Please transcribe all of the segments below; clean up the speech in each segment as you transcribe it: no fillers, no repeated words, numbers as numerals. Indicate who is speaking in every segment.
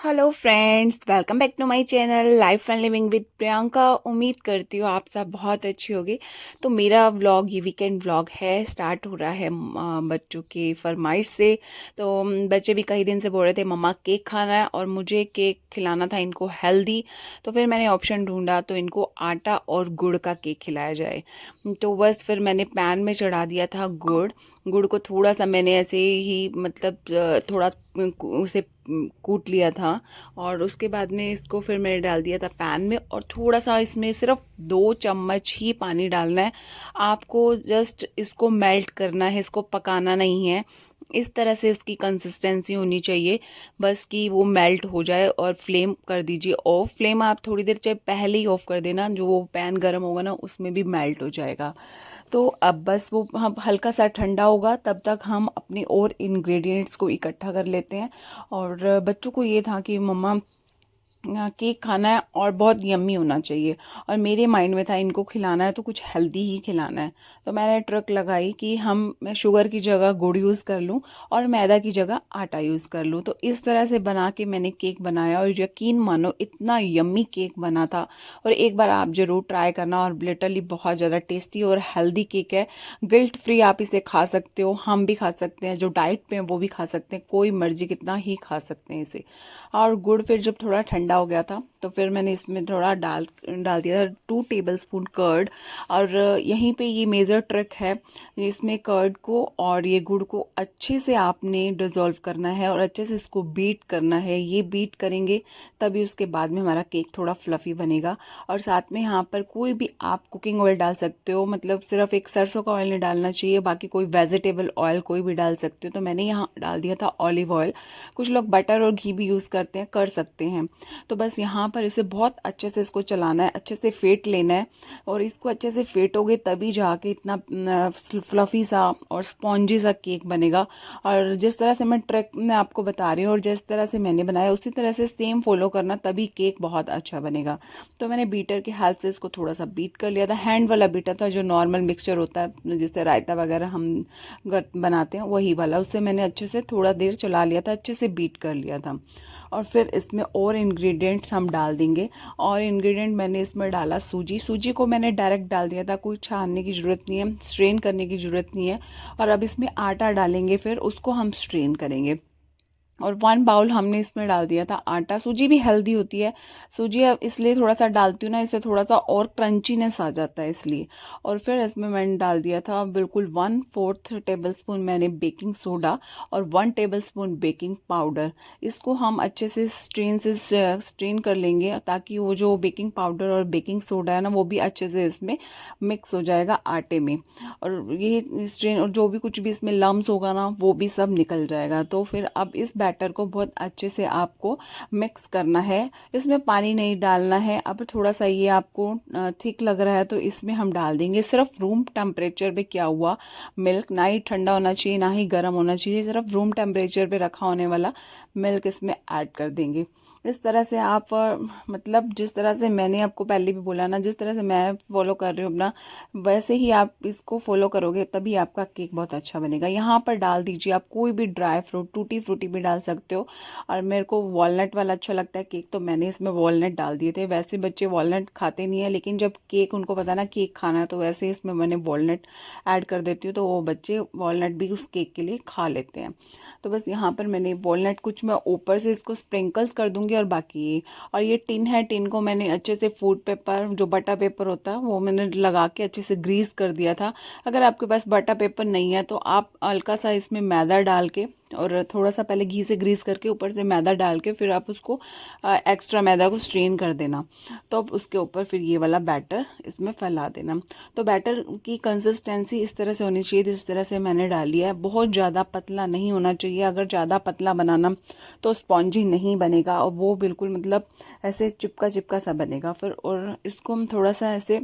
Speaker 1: Hello friends, welcome back to my channel life and living with Priyanka. उम्मीद करती हूँ आप सब बहुत अच्छी होगी। तो मेरा व्लॉग ये वीकेंड व्लॉग है, स्टार्ट हो रहा है बच्चों की फरमाइश से। तो बच्चे भी कई दिन से बोल रहे थे मम्मा केक खाना है, और मुझे केक खिलाना था इनको हेल्दी। तो फिर मैंने ऑप्शन ढूंढा, तो इनको आटा और गुड़ का केक खिलाया जाए। तो बस फिर मैंने पैन में चढ़ा दिया था गुड़। गुड़ को थोड़ा सा मैंने ऐसे ही मतलब थोड़ा उसे कूट लिया था। और उसके बाद में इसको फिर मैंने डाल दिया था पैन में, और थोड़ा सा इसमें सिर्फ 2 चम्मच ही पानी डालना है। आपको जस्ट इसको मेल्ट करना है, इसको पकाना नहीं है। इस तरह से इसकी कंसिस्टेंसी होनी चाहिए, बस कि वो मेल्ट हो जाए। और फ्लेम कर दीजिए ऑफ। फ्लेम आप थोड़ी देर चाहे पहले ही ऑफ कर देना, जो वो पैन गर्म होगा ना उसमें भी मेल्ट हो जाएगा। तो अब बस वो हम हल्का सा ठंडा होगा, तब तक हम अपने और इंग्रेडिएंट्स को इकट्ठा कर लेते हैं। और बच्चों को ये था कि मम्मा केक खाना है और बहुत यम्मी होना चाहिए। और मेरे माइंड में था इनको खिलाना है तो कुछ हेल्दी ही खिलाना है। तो मैंने ट्रिक लगाई कि मैं शुगर की जगह गुड़ यूज़ कर लूँ और मैदा की जगह आटा यूज़ कर लूँ। तो इस तरह से बना के मैंने केक बनाया, और यकीन मानो इतना यम्मी केक बना था। और एक बार आप ज़रूर ट्राई करना, और लिटरली बहुत ज़्यादा टेस्टी और हेल्दी केक है। गिल्ट फ्री आप इसे खा सकते हो, हम भी खा सकते हैं, जो डाइट पे हैं वो भी खा सकते हैं, कोई मर्जी कितना ही खा सकते हैं इसे। और गुड़ फिर जब थोड़ा ठंडा हो गया था, तो फिर मैंने इसमें थोड़ा डाल डाल दिया था 2 टेबलस्पून कर्ड। और यहीं पे ये मेजर ट्रिक है, इसमें कर्ड को और ये गुड़ को अच्छे से आपने डिजोल्व करना है, और अच्छे से इसको बीट करना है। ये बीट करेंगे तभी उसके बाद में हमारा केक थोड़ा फ्लफी बनेगा। और साथ में यहाँ पर कोई भी आप कुकिंग ऑयल डाल सकते हो, मतलब सिर्फ एक सरसों का ऑयल नहीं डालना चाहिए, बाकी कोई वेजिटेबल ऑयल कोई भी डाल सकते हो। तो मैंने यहाँ डाल दिया था ऑलिव ऑयल। कुछ लोग बटर और घी भी यूज़ करते हैं, कर सकते हैं। तो बस यहाँ पर इसे बहुत अच्छे से इसको चलाना है, अच्छे से फेंट लेना है। और इसको अच्छे से फेंटोगे तभी जाके इतना फ्लफी सा और स्पॉन्जी सा केक बनेगा। और जिस तरह से मैं ट्रिक में आपको बता रही हूँ और जिस तरह से मैंने बनाया उसी तरह से सेम फॉलो करना, तभी केक बहुत अच्छा बनेगा। तो मैंने बीटर की हेल्प से इसको थोड़ा सा बीट कर लिया था। हैंड वाला बीटर था, जो नॉर्मल मिक्सचर होता है जिससे रायता वगैरह हम बनाते हैं, वही वाला। उससे मैंने अच्छे से थोड़ा देर चला लिया था, अच्छे से बीट कर लिया था। और फिर इसमें और इंग्रेडिएंट्स हम डाल देंगे। और इंग्रेडिएंट मैंने इसमें डाला सूजी। सूजी को मैंने डायरेक्ट डाल दिया था, कोई छानने की ज़रूरत नहीं है, स्ट्रेन करने की ज़रूरत नहीं है। और अब इसमें आटा डालेंगे, फिर उसको हम स्ट्रेन करेंगे। और 1 बाउल हमने इसमें डाल दिया था आटा। सूजी भी हेल्दी होती है। सूजी अब इसलिए थोड़ा सा डालती हूँ ना, इससे थोड़ा सा और क्रंचीनेस आ जाता है इसलिए। और फिर इसमें मैंने डाल दिया था बिल्कुल 1/4 टेबलस्पून मैंने बेकिंग सोडा, और 1 टेबलस्पून बेकिंग पाउडर। इसको हम अच्छे से स्ट्रेन कर लेंगे, ताकि वो जो बेकिंग पाउडर और बेकिंग सोडा है ना, वो भी अच्छे से इसमें मिक्स हो जाएगा आटे में। और ये स्ट्रेन, और जो भी कुछ भी इसमें लम्स होगा ना, वो भी सब निकल जाएगा। तो फिर अब इस बैटर को बहुत अच्छे से आपको मिक्स करना है। इसमें पानी नहीं डालना है। अब थोड़ा सा ये आपको थिक लग रहा है, तो इसमें हम डाल देंगे सिर्फ रूम टेम्परेचर पे किया हुआ मिल्क। ना ही ठंडा होना चाहिए ना ही गर्म होना चाहिए, सिर्फ रूम टेम्परेचर पे रखा होने वाला मिल्क इसमें ऐड कर देंगे। इस तरह से आप मतलब जिस तरह से मैंने आपको पहले भी बोला ना, जिस तरह से मैं फॉलो कर रही हूँ अपना, वैसे ही आप इसको फॉलो करोगे तभी आपका केक बहुत अच्छा बनेगा। यहाँ पर डाल दीजिए आप कोई भी ड्राई फ्रूट, टूटी फ्रूटी भी डाल सकते हो। और मेरे को वॉलनट वाला अच्छा लगता है केक, तो मैंने इसमें वॉलनट डाल दिए थे। वैसे बच्चे वॉलनट खाते नहीं है, लेकिन जब केक उनको पता ना केक खाना है, तो वैसे इसमें मैंने वॉलनट ऐड कर देती हूँ, तो वो बच्चे वॉलनट भी उस केक के लिए खा लेते हैं। तो बस यहाँ पर मैंने वॉलनट कुछ मैं ऊपर से इसको स्प्रिंकल्स कर दूंगी, और बाकी। और ये टिन है, टिन को मैंने अच्छे से फूड पेपर, जो बटर पेपर होता है, वो मैंने लगा के अच्छे से ग्रीस कर दिया था। अगर आपके पास बटर पेपर नहीं है, तो आप हल्का सा इसमें मैदा डाल के, और थोड़ा सा पहले घी से ग्रीस करके ऊपर से मैदा डाल के, फिर आप उसको एक्स्ट्रा मैदा को स्ट्रेन कर देना। तो अब उसके ऊपर फिर ये वाला बैटर इसमें फैला देना। तो बैटर की कंसिस्टेंसी इस तरह से होनी चाहिए जिस तरह से मैंने डाली है। बहुत ज़्यादा पतला नहीं होना चाहिए। अगर ज़्यादा पतला बनाना तो स्पॉन्जी नहीं बनेगा, और वो बिल्कुल मतलब ऐसे चिपका चिपका सा बनेगा फिर। और इसको हम थोड़ा सा ऐसे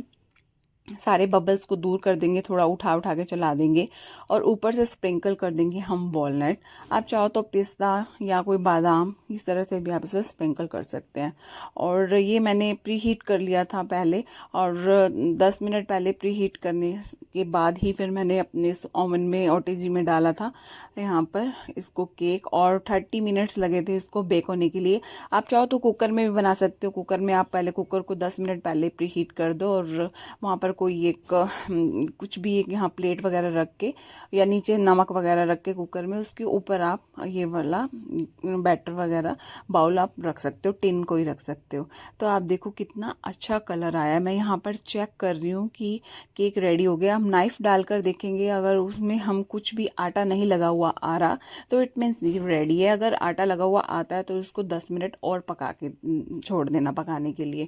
Speaker 1: सारे बबल्स को दूर कर देंगे, थोड़ा उठा उठा के चला देंगे और ऊपर से स्प्रिंकल कर देंगे हम वॉलनट। आप चाहो तो पिस्ता या कोई बादाम इस तरह से भी आप इसे स्प्रिंकल कर सकते हैं। और ये मैंने प्री हीट कर लिया था पहले, और 10 मिनट पहले प्री हीट करने के बाद ही फिर मैंने अपने इस ओवन में ओटीजी में डाला था यहाँ पर इसको केक, और 30 मिनट्स लगे थे इसको बेक होने के लिए। आप चाहो तो कुकर में भी बना सकते हो। कुकर में आप पहले कुकर को 10 मिनट पहले प्री हीट कर दो, और वहाँ पर कोई एक कुछ भी एक यहाँ प्लेट वगैरह रख के या नीचे नमक वगैरह रख के कुकर में उसके ऊपर आप ये वाला बैटर वगैरह बाउल आप रख सकते हो, टिन को ही रख सकते हो। तो आप देखो कितना अच्छा कलर आया है। मैं यहाँ पर चेक कर रही हूँ कि केक रेडी हो गया। हम नाइफ डालकर देखेंगे, अगर उसमें हम कुछ भी आटा नहीं लगा हुआ आ रहा तो इट मीन्स ये रेडी है। अगर आटा लगा हुआ आता है तो उसको 10 मिनट और पका के छोड़ देना पकाने के लिए।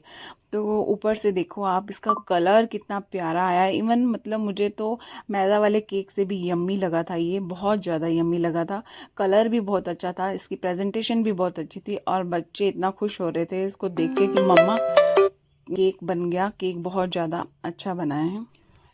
Speaker 1: तो ऊपर से देखो आप, इसका कलर कितना प्यारा आया है। इवन मतलब मुझे तो मैदा वाले केक से भी यम्मी लगा था, ये बहुत ज़्यादा यम्मी लगा था। कलर भी बहुत अच्छा था, इसकी प्रेजेंटेशन भी बहुत अच्छी थी, और बच्चे इतना खुश हो रहे थे इसको देख के कि मम्मा केक बन गया, केक बहुत ज़्यादा अच्छा बनाया है।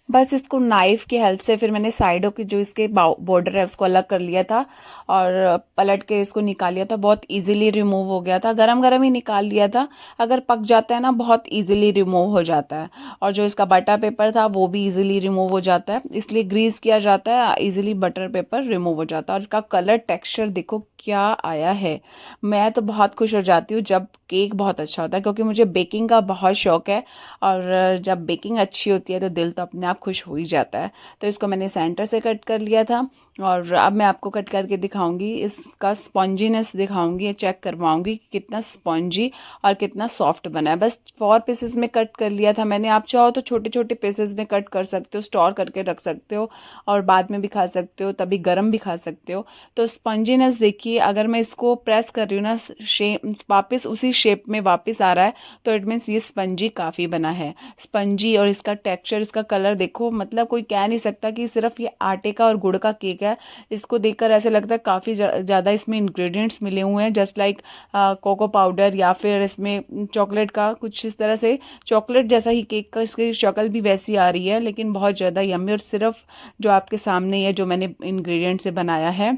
Speaker 1: बस इसको नाइफ की हेल्प से फिर मैंने साइडों की जो इसके बॉर्डर है उसको अलग कर लिया था, और पलट के इसको निकाल लिया था। बहुत इजीली रिमूव हो गया था, गरम गरम ही निकाल लिया था। अगर पक जाता है ना बहुत इजीली रिमूव हो जाता है। और जो इसका बटर पेपर था वो भी इजीली रिमूव हो जाता है, इसलिए ग्रीस किया जाता है, इजीली बटर पेपर रिमूव हो जाता है। और इसका कलर टेक्सचर देखो क्या आया है। मैं तो बहुत खुश हो जाती हूँ जब केक बहुत अच्छा होता है, क्योंकि मुझे बेकिंग का बहुत शौक है, और जब बेकिंग अच्छी होती है तो दिल तो अपने आप खुश हो ही जाता है। तो इसको मैंने सेंटर से कट कर लिया था, और अब मैं आपको कट करके दिखाऊंगी, इसका स्पॉन्जीनेस दिखाऊंगी, चेक करवाऊंगी कि कितना स्पॉन्जी और कितना सॉफ्ट बना है। बस 4 पीसेस में कट कर लिया था मैंने। आप चाहो तो छोटे छोटे पीसेस में कट कर सकते हो, स्टोर करके रख सकते हो, और बाद में भी खा सकते हो, तभी गर्म भी खा सकते हो। तो स्पॉन्जीनेस देखिए, अगर मैं इसको प्रेस कर रही हूँ ना, शेप वापस उसी शेप में वापस आ रहा है, तो इट मीन्स ये स्पंजी काफ़ी बना है। स्पंजी, और इसका टेक्सचर, इसका कलर देखो, मतलब कोई कह नहीं सकता कि सिर्फ ये आटे का और गुड़ का केक है। इसको देखकर ऐसे लगता है काफ़ी ज़्यादा इसमें इंग्रेडिएंट्स मिले हुए हैं, जस्ट लाइक कोको पाउडर, या फिर इसमें चॉकलेट का कुछ इस तरह से चॉकलेट जैसा ही केक का इसकी शक्ल भी वैसी आ रही है, लेकिन बहुत ज़्यादा यम्मी। और सिर्फ जो आपके सामने है जो मैंने इंग्रेडिएंट से बनाया है,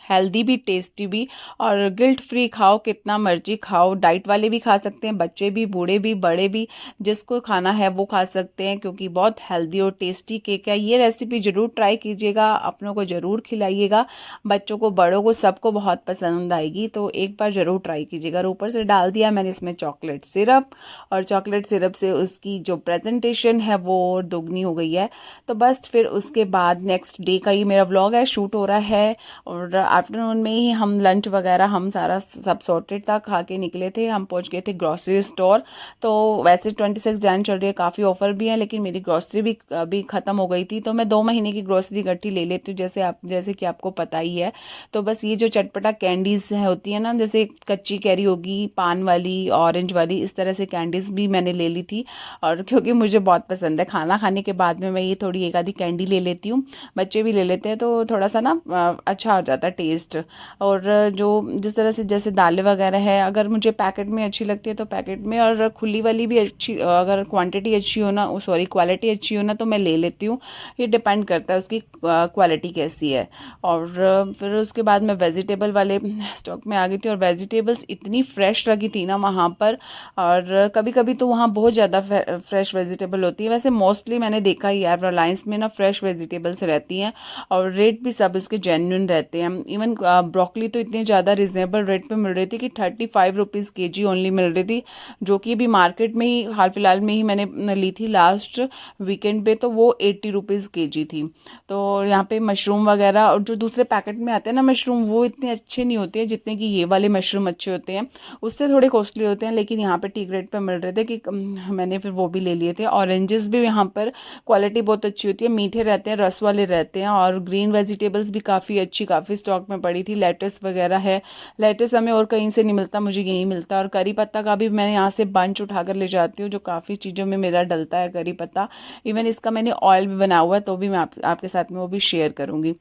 Speaker 1: हेल्दी भी टेस्टी भी, और गिल्ट फ्री खाओ, कितना मर्जी खाओ। डाइट वाले भी खा सकते हैं, बच्चे भी, बूढ़े भी, बड़े भी, जिसको खाना है वो खा सकते हैं, क्योंकि बहुत हेल्दी और टेस्टी केक है। ये रेसिपी ज़रूर ट्राई कीजिएगा, अपनों को ज़रूर खिलाइएगा, बच्चों को, बड़ों को, सबको बहुत पसंद आएगी। तो एक बार ज़रूर ट्राई कीजिएगा। और ऊपर से डाल दिया मैंने इसमें चॉकलेट सिरप, और चॉकलेट सिरप से उसकी जो प्रेजेंटेशन है वो दोगुनी हो गई है। तो बस फिर उसके बाद नेक्स्ट डे का ये मेरा व्लॉग है, शूट हो रहा है, और आफ्टरनून में ही हम लंच वगैरह हम सारा सब सॉर्टेड था, खा के निकले थे। हम पहुंच गए थे ग्रॉसरी स्टोर। तो वैसे 26 जैन चल रही है, काफ़ी ऑफर भी है, लेकिन मेरी ग्रॉसरी भी अभी ख़त्म हो गई थी, तो मैं 2 महीने की ग्रॉसरी इकट्ठी ले लेती हूँ, जैसे कि आपको पता ही है। तो बस ये जो चटपटा कैंडीज़ होती है ना, जैसे कच्ची कैरी होगी, पान वाली, ऑरेंज वाली, इस तरह से कैंडीज़ भी मैंने ले ली थी। और क्योंकि मुझे बहुत पसंद है, खाना खाने के बाद में मैं ये थोड़ी एक आधी कैंडी ले लेती हूँ, बच्चे भी ले लेते हैं, तो थोड़ा सा ना अच्छा हो जाता है टेस्ट। और जो जिस तरह से जैसे दालें वगैरह है, अगर मुझे पैकेट में अच्छी लगती है तो पैकेट में, और खुली वाली भी अच्छी, अगर क्वांटिटी अच्छी हो ना, सॉरी क्वालिटी अच्छी हो ना, तो मैं ले लेती हूँ। ये डिपेंड करता है उसकी क्वालिटी कैसी है। और फिर उसके बाद मैं वेजिटेबल वाले स्टॉक में आ गई थी, और वेजिटेबल्स इतनी फ्रेश लगी थी ना वहाँ पर। और कभी कभी तो वहाँ बहुत ज़्यादा फ्रेश वेजिटेबल होती है, वैसे मोस्टली मैंने देखा ही है रिलायंस में ना फ्रेश वेजिटेबल्स रहती हैं, और रेट भी सब इसके जेन्युइन रहते हैं। इवन ब्रोकली तो इतनी ज़्यादा रिजनेबल रेट पे मिल रही थी कि 35 रुपीज़ केजी ओनली मिल रही थी, जो कि अभी मार्केट में ही हाल फिलहाल में ही मैंने ली थी लास्ट वीकेंड पे, तो वो 80 रुपीज़ केजी थी। तो यहाँ पे मशरूम वगैरह, और जो दूसरे पैकेट में आते हैं ना मशरूम, वो इतने अच्छे नहीं होते हैं जितने कि ये वाले मशरूम अच्छे होते हैं, उससे थोड़े कॉस्टली होते हैं, लेकिन यहाँ पे ठीक रेट पे मिल रहे थे कि मैंने फिर वो भी ले लिए थे। ऑरेंजेस भी यहाँ पर क्वालिटी बहुत अच्छी होती है, मीठे रहते हैं, रस वाले रहते हैं, और ग्रीन वेजिटेबल्स भी काफ़ी अच्छी, काफ़ी स्टॉक में पड़ी थी। लेटस वगैरह है, लेटस हमें और कहीं से नहीं मिलता, मुझे यहीं मिलता है। और करी पत्ता का भी मैं यहाँ से बंच उठाकर ले जाती हूँ, जो काफ़ी चीज़ों में मेरा डलता है करी पत्ता। इवन इसका मैंने ऑयल भी बना हुआ है, तो भी मैं आपके साथ में वो भी शेयर करूँगी।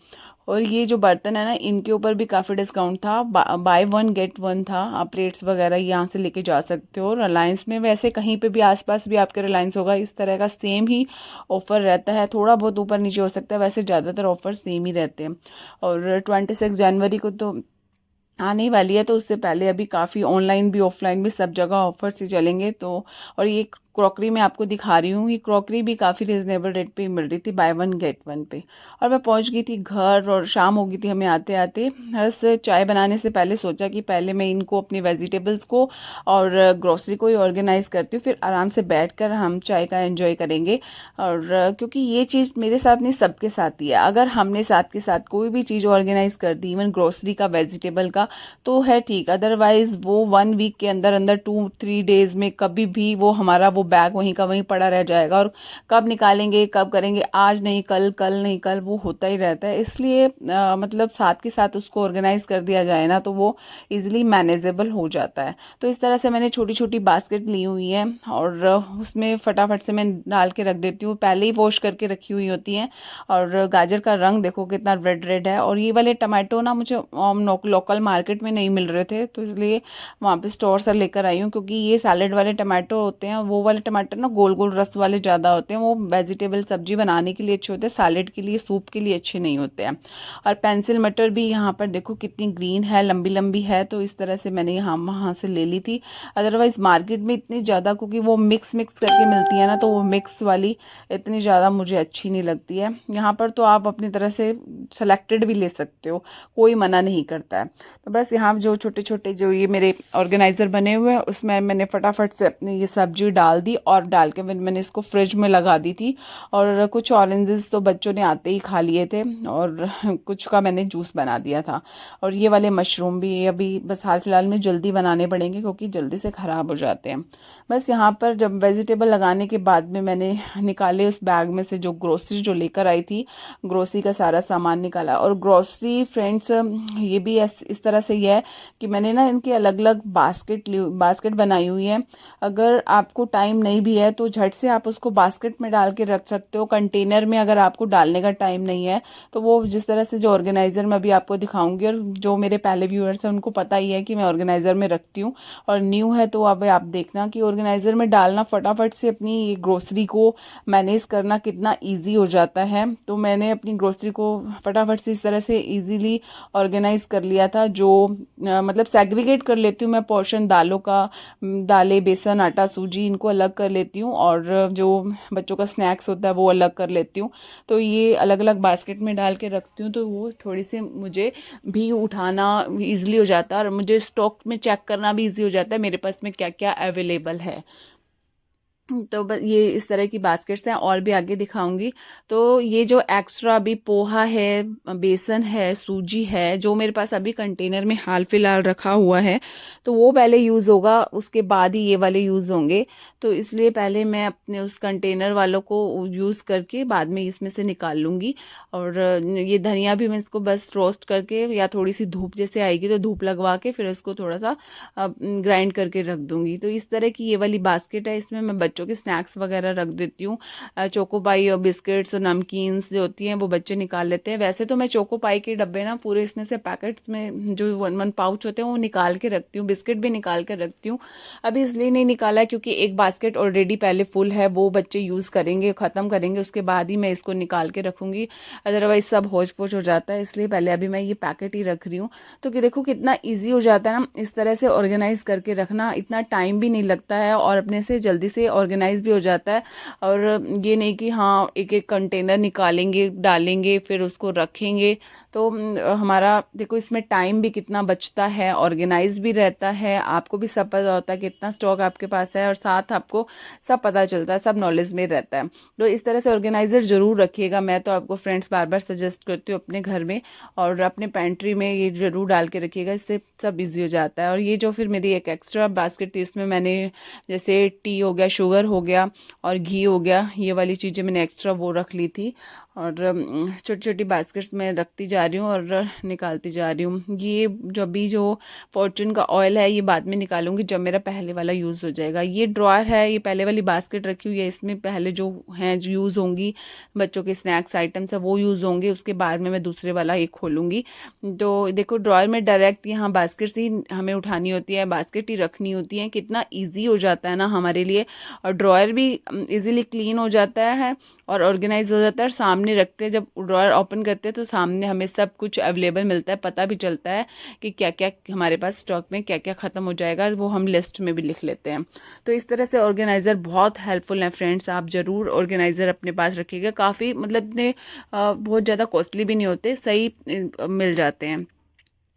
Speaker 1: और ये जो बर्तन है ना, इनके ऊपर भी काफ़ी डिस्काउंट था, बाय वन गेट वन था। आप प्लेट्स वगैरह यहाँ से लेके जा सकते हो। रिलायंस में वैसे कहीं पे भी आसपास भी आपके रिलायंस होगा, इस तरह का सेम ही ऑफर रहता है, थोड़ा बहुत ऊपर नीचे हो सकता है, वैसे ज़्यादातर ऑफर सेम ही रहते हैं। और 26 जनवरी को तो आने ही वाली है, तो उससे पहले अभी काफ़ी ऑनलाइन भी ऑफलाइन भी सब जगह ऑफर्स ही चलेंगे। तो और ये क्रॉकरी मैं आपको दिखा रही हूँ, ये क्रॉकरी भी काफ़ी रिजनेबल रेट पे मिल रही थी, बाय वन गेट वन पे। और मैं पहुँच गई थी घर और शाम हो गई थी हमें आते आते। बस चाय बनाने से पहले सोचा कि पहले मैं इनको अपनी वेजिटेबल्स को और ग्रोसरी को ही ऑर्गेनाइज करती हूँ, फिर आराम से बैठकर हम चाय का एंजॉय करेंगे। और क्योंकि ये चीज़ मेरे साथ नहीं, सबके साथ ही है। अगर हमने साथ के साथ कोई भी चीज़ ऑर्गेनाइज कर दी, इवन ग्रोसरी का, वेजिटेबल का, तो है ठीक। अदरवाइज वो 1 वीक के अंदर अंदर 2-3 डेज में कभी भी वो हमारा वो बैग वहीं का वहीं पड़ा रह जाएगा, और कब निकालेंगे कब करेंगे, आज नहीं कल, कल नहीं कल, वो होता ही रहता है। इसलिए मतलब साथ के साथ उसको ऑर्गेनाइज कर दिया जाए ना, तो वो इजिली मैनेजेबल हो जाता है। तो इस तरह से मैंने छोटी छोटी बास्केट ली हुई है, और उसमें फटाफट से मैं डाल के रख देती हूँ, पहले ही वॉश करके रखी हुई होती हैं। और गाजर का रंग देखो कितना रेड रेड है। और ये वाले टमाटो ना मुझे लोकल मार्केट में नहीं मिल रहे थे, तो इसलिए वहाँ पे स्टोर से लेकर आई हूँ। क्योंकि ये सैलेड वाले टमाटो होते हैं, वो वाले टमाटर ना गोल गोल रस वाले ज़्यादा होते हैं, वो वेजिटेबल सब्जी बनाने के लिए अच्छे होते हैं, सैलेड के लिए, सूप के लिए अच्छे नहीं होते हैं। और पेंसिल मटर भी यहाँ पर देखो कितनी ग्रीन है, लंबी लंबी है, तो इस तरह से मैंने यहाँ वहाँ से ले ली थी। अदरवाइज मार्केट में इतनी ज़्यादा, क्योंकि वो मिक्स मिक्स करके मिलती है ना, तो वो मिक्स वाली इतनी ज़्यादा मुझे अच्छी नहीं लगती है। यहाँ पर तो आप अपनी तरह से सेलेक्टेड भी ले सकते हो, कोई मना नहीं करता है। तो बस यहाँ जो छोटे छोटे जो ये मेरे ऑर्गेनाइज़र बने हुए हैं, उसमें मैंने फटाफट से अपनी ये सब्जी डाल दी, और डाल के मैंने इसको फ्रिज में लगा दी थी। और कुछ ऑरेंजेस तो बच्चों ने आते ही खा लिए थे, और कुछ का मैंने जूस बना दिया था। और ये वाले मशरूम भी अभी बस हाल फिलहाल में जल्दी बनाने पड़ेंगे, क्योंकि जल्दी से ख़राब हो जाते हैं। बस यहाँ पर जब वेजिटेबल लगाने के बाद में मैंने निकाले उस बैग में से जो ग्रोसरी जो लेकर आई थी, ग्रोसरी का सारा सामान निकाला। और ग्रोसरी फ्रेंड्स ये भी इस तरह से ही है कि मैंने ना इनकी अलग अलग बास्केट बनाई हुई है। अगर आपको टाइम नहीं भी है तो झट से आप उसको बास्केट में डाल के रख सकते हो। कंटेनर में अगर आपको डालने का टाइम नहीं है, तो वो जिस तरह से जो ऑर्गेनाइजर मैं अभी आपको दिखाऊंगी, और जो मेरे पहले व्यूअर्स हैं उनको पता ही है कि मैं ऑर्गेनाइजर में रखती हूँ, और न्यू है तो अब आप देखना कि ऑर्गेनाइजर में डालना, फटाफट से अपनी ग्रोसरी को मैनेज करना कितना ईजी हो जाता है। तो मैंने अपनी ग्रोसरी को फटाफट से इस तरह से ईजीली ऑर्गेनाइज कर लिया था। जो मतलब सेग्रीगेट कर लेती हूँ मैं पोर्शन दालों का, दालें, बेसन, आटा, सूजी, इनको अलग कर लेती हूँ, और जो बच्चों का स्नैक्स होता है वो अलग कर लेती हूँ। तो ये अलग अलग बास्केट में डाल के रखती हूँ, तो वो थोड़ी सी मुझे भी उठाना ईजिली हो जाता है, और मुझे स्टॉक में चेक करना भी ईजी हो जाता है मेरे पास में क्या क्या अवेलेबल है। तो बस ये इस तरह की बास्केट्स हैं, और भी आगे दिखाऊंगी। तो ये जो एक्स्ट्रा अभी पोहा है, बेसन है, सूजी है, जो मेरे पास अभी कंटेनर में हाल फिलहाल रखा हुआ है, तो वो पहले यूज़ होगा, उसके बाद ही ये वाले यूज़ होंगे। तो इसलिए पहले मैं अपने उस कंटेनर वालों को यूज़ करके बाद में इसमें से निकाल लूँगी। और ये धनिया भी मैं इसको बस रोस्ट करके, या थोड़ी सी धूप जैसे आएगी तो धूप लगवा के फिर इसको थोड़ा सा ग्राइंड करके रख दूँगी। तो इस तरह की ये वाली बास्केट है, इसमें मैं बच्चों के स्नैक्स वगैरह रख देती हूँ। चोकोपाई और बिस्किट्स और नमकीन्स जो होती हैं वो बच्चे निकाल लेते हैं। वैसे तो मैं चोकोपाई के डब्बे ना पूरे इसमें से पैकेट्स में जो 1-1 पाउच होते हैं वो निकाल के रखती हूँ, बिस्किट भी निकाल के रखती हूँ। अभी इसलिए नहीं निकाला क्योंकि एक बास्केट ऑलरेडी पहले फुल है, वो बच्चे यूज़ करेंगे, ख़त्म करेंगे, उसके बाद ही मैं इसको निकाल के रखूँगी। अदरवाइज सब होच पोच हो जाता है, इसलिए पहले अभी मैं ये पैकेट ही रख रही हूँ। तो कि देखो कितना ईजी हो जाता है ना इस तरह से ऑर्गेनाइज करके रखना, इतना टाइम भी नहीं लगता है, और अपने से जल्दी से ऑर्गेनाइज भी हो जाता है। और ये नहीं कि हाँ एक एक कंटेनर निकालेंगे, डालेंगे, फिर उसको रखेंगे। तो हमारा देखो इसमें टाइम भी कितना बचता है, ऑर्गेनाइज भी रहता है, आपको भी सब पता होता है कितना स्टॉक आपके पास है, और साथ आपको सब पता चलता है, सब नॉलेज में रहता है। तो इस तरह से ऑर्गेनाइजर ज़रूर रखिएगा, मैं तो आपको फ्रेंड्स बार बार सजेस्ट करती हूँ अपने घर में, और अपने पेंट्री में ये ज़रूर डाल के रखिएगा, इससे सब इजी हो जाता है। और ये जो फिर मेरी एक एक्स्ट्रा बास्केट थी, इसमें मैंने जैसे टी हो गया, शुगर हो गया और घी हो गया, ये वाली चीज़ें मैंने एक्स्ट्रा वो रख ली थी। और छोटी छोटी बास्केट्स में रखती जा रही हूँ और निकालती जा रही हूँ। ये जो अभी जो फॉर्चून का ऑयल है ये बाद में निकालूंगी जब मेरा पहले वाला यूज़ हो जाएगा। ये ड्रॉयर है, ये पहले वाली बास्केट रखी हुई है, इसमें पहले जो हैं जो यूज़ होंगी बच्चों के स्नैक्स आइटम्स है वो यूज़ होंगे, उसके बाद में मैं दूसरे वाला एक खोलूँगी। तो देखो ड्रॉयर में डायरेक्ट यहाँ बास्केट से ही हमें उठानी होती है, बास्केट ही रखनी होती है, कितना ईजी हो जाता है ना हमारे लिए। और ड्रॉयर भी इजीली क्लीन हो जाता है और ऑर्गेनाइज हो जाता है। और सामने रखते हैं, जब ड्रॉयर ओपन करते हैं तो सामने हमें सब कुछ अवेलेबल मिलता है, पता भी चलता है कि क्या क्या हमारे पास स्टॉक में क्या क्या ख़त्म हो जाएगा, वो हम लिस्ट में भी लिख लेते हैं। तो इस तरह से ऑर्गेनाइज़र बहुत हेल्पफुल है फ्रेंड्स, आप ज़रूर ऑर्गेनाइज़र अपने पास रखिएगा। काफ़ी मतलब इतने बहुत ज़्यादा कॉस्टली भी नहीं होते, सही मिल जाते हैं।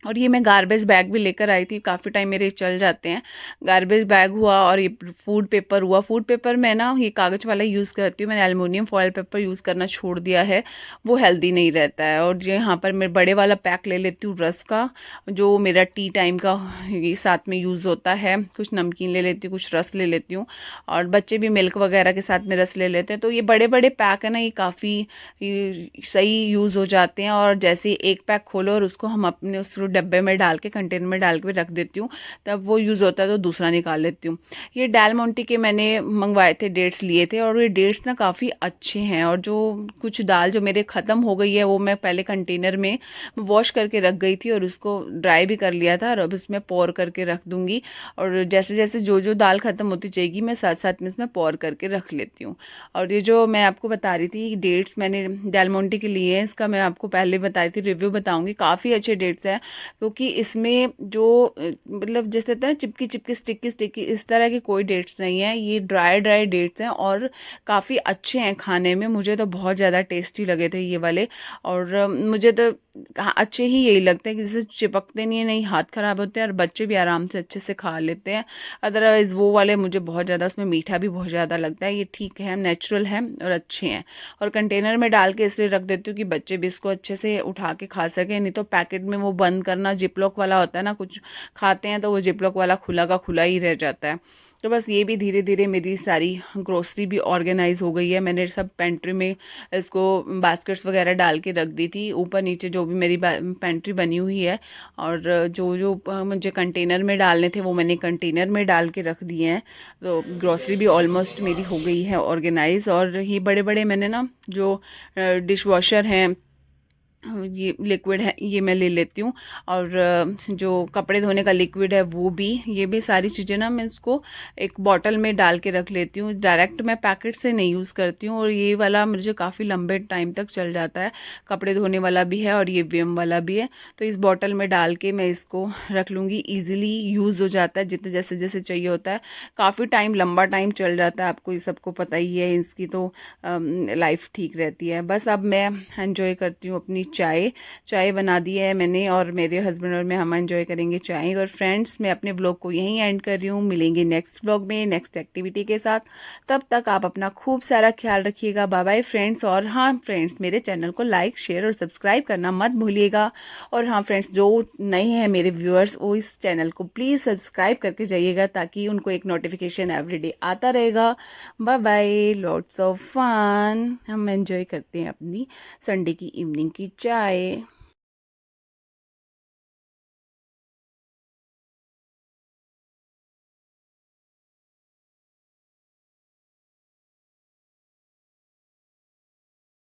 Speaker 1: और ये मैं गार्बेज बैग भी लेकर आई थी, काफ़ी टाइम मेरे चल जाते हैं। गार्बेज बैग हुआ और ये फूड पेपर हुआ। फूड पेपर मैं ना ये कागज़ वाला यूज़ करती हूँ, मैंने एल्युमिनियम फॉयल पेपर यूज़ करना छोड़ दिया है, वो हेल्दी नहीं रहता है। और यहाँ पर मैं बड़े वाला पैक ले लेती हूँ रस का, जो मेरा टी टाइम का ये साथ में यूज़ होता है। कुछ नमकीन ले लेती हूँ, कुछ रस ले लेती हूँ, और बच्चे भी मिल्क वगैरह के साथ में रस ले लेते हैं। तो ये बड़े बड़े पैक है ना, ये काफ़ी सही यूज़ हो जाते हैं। और जैसे एक पैक खोलो और उसको हम अपने उस डब्बे में डाल के, कंटेनर में डाल के रख देती हूँ, तब वो यूज़ होता है तो दूसरा निकाल लेती हूँ। ये डेल मोंटे के मैंने मंगवाए थे, डेट्स लिए थे, और ये डेट्स ना काफ़ी अच्छे हैं। और जो कुछ दाल जो मेरे ख़त्म हो गई है वो मैं पहले कंटेनर में वॉश करके रख गई थी और उसको ड्राई भी कर लिया था, और अब इसमें पोर करके रख दूँगी। और जैसे जैसे जो दाल ख़त्म होती जाएगी मैं साथ साथ में इसमें पोर करके रख लेती हूँ। और ये जो मैं आपको बता रही थी डेट्स मैंने डेल मोंटे के लिए हैं, इसका मैं आपको पहले बताई थी, रिव्यू बताऊँगी। काफ़ी अच्छे डेट्स हैं, क्योंकि इसमें जो मतलब जैसे होता है ना चिपकी चिपकी स्टिकी स्टिकी, इस तरह के कोई डेट्स नहीं है। ये ड्राई ड्राई डेट्स हैं और काफ़ी अच्छे हैं खाने में, मुझे तो बहुत ज़्यादा टेस्टी लगे थे ये वाले। और मुझे तो अच्छे ही यही लगते हैं कि जैसे चिपकते नहीं है, नहीं हाथ ख़राब होते हैं, और बच्चे भी आराम से अच्छे से खा लेते हैं। अदरवाइज़ वो वाले मुझे बहुत ज़्यादा, उसमें मीठा भी बहुत ज़्यादा लगता है। ये ठीक है, नेचुरल है और अच्छे हैं। और कंटेनर में डाल के इसलिए रख देती हूँ कि बच्चे भी इसको अच्छे से उठा के खा सकें, नहीं तो पैकेट में वो बंद करना, जिपलॉक वाला होता है ना, कुछ खाते हैं तो वो जिपलॉक वाला खुला का खुला ही रह जाता है। तो बस ये भी धीरे धीरे मेरी सारी ग्रोसरी भी ऑर्गेनाइज हो गई है। मैंने सब पेंट्री में इसको बास्केट्स वगैरह डाल के रख दी थी, ऊपर नीचे जो भी मेरी पेंट्री बनी हुई है। और जो जो मुझे कंटेनर में डालने थे वो मैंने कंटेनर में डाल के रख दिए हैं। तो ग्रोसरी भी ऑलमोस्ट मेरी हो गई है ऑर्गेनाइज। और ये बड़े बड़े मैंने ना जो डिश वॉशर हैं, ये लिक्विड है, ये मैं ले लेती हूँ। और जो कपड़े धोने का लिक्विड है वो भी, ये भी सारी चीज़ें ना मैं इसको एक बॉटल में डाल के रख लेती हूँ। डायरेक्ट मैं पैकेट से नहीं यूज़ करती हूँ, और ये वाला मुझे काफ़ी लंबे टाइम तक चल जाता है। कपड़े धोने वाला भी है और ये विम वाला भी है। तो इस बॉटल में डाल के मैं इसको रख लूँगी, ईजिली यूज़ हो जाता है, जितने जैसे जैसे चाहिए होता है। काफ़ी टाइम, लंबा टाइम चल जाता है, आपको ये सबको पता ही है, इसकी तो लाइफ ठीक रहती है। बस अब मैं एंजॉय करती हूँ अपनी चाय बना दी है मैंने, और मेरे हस्बैंड और मैं हम एंजॉय करेंगे चाय। और फ्रेंड्स, मैं अपने व्लॉग को यहीं एंड कर रही हूँ, मिलेंगे नेक्स्ट व्लॉग में नेक्स्ट एक्टिविटी के साथ। तब तक आप अपना खूब सारा ख्याल रखिएगा। Bye bye friends. और हाँ फ्रेंड्स, मेरे चैनल को लाइक शेयर और सब्सक्राइब करना मत भूलिएगा। और हाँ फ्रेंड्स, जो नए हैं मेरे व्यूअर्स, वो इस चैनल को प्लीज़ सब्सक्राइब करके जाइएगा, ताकि उनको एक नोटिफिकेशन एवरीडे आता रहेगा। Bye bye, lots of fun. हम एंजॉय करते हैं अपनी संडे की इवनिंग की चाय।